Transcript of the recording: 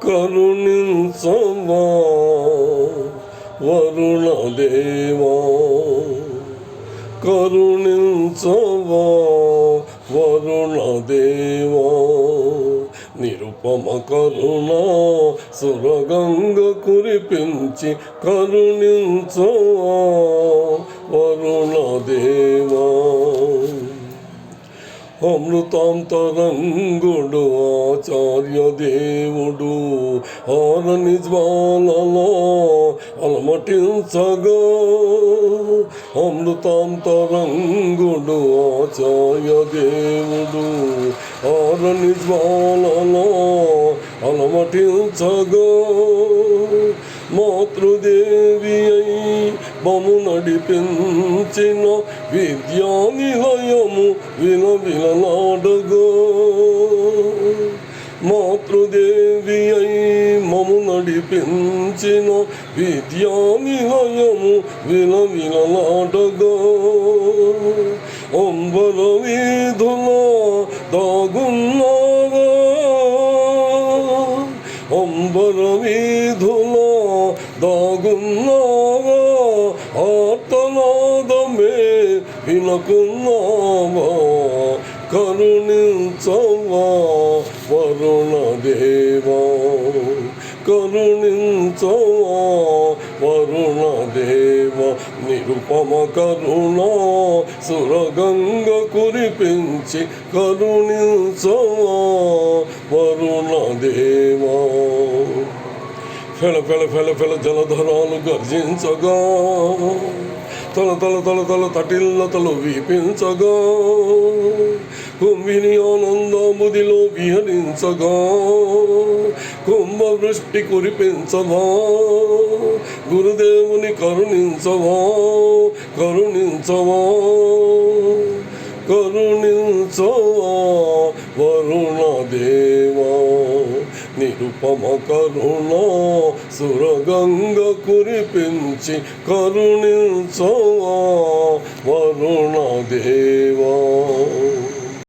కరుణించవా వరుణదేవా, కరుణించవా వరుణదేవా. నిరుపమ కరుణ సురగంగ కురిపించి కరుణించవా వరుణదేవా. అమృతాంతరంగుడు ఆచార్య దేవుడు ఆరని జ్వాలలో అలమటించగా, అమృతాంతరంగుడు ఆచార్య దేవుడు ఆరని జ్వాలలో అలమటించగా, మాతృదేవి అయి మము నడిపించిన విద్యా నిలయము విలవిలలాడగా, మాతృదేవి అయి మము నడిపించిన విద్యా నిలయము విలవిలలాడగా, అంబర వీధులా దాగున్నావా, అంబర వీధులా దాగున్నావా, ఆర్తనాదమే వినకున్నావా, కరుణించవా వరుణదేవా, కరుణించవా వరుణదేవా. నిరుపమ కరుణ సురగంగ కురిపించి కరుణించవా వరుణదేవా. ఫెల ఫెల ఫెల ఫెల జలధరాలు గర్జించగా, తల తల తల తల తటిల్లతలు వీపించగా, కుంభిని ఆనందముదిలో విహరించగా, కుంభవృష్టి కురిపించవా గురుదేవుని కరుణించవా, కరుణించవా, కరుణించవా వరుణదేవా. నిరుపమ కరుణ సురగంగ కురిపించి కరుణించవా వరుణదేవా.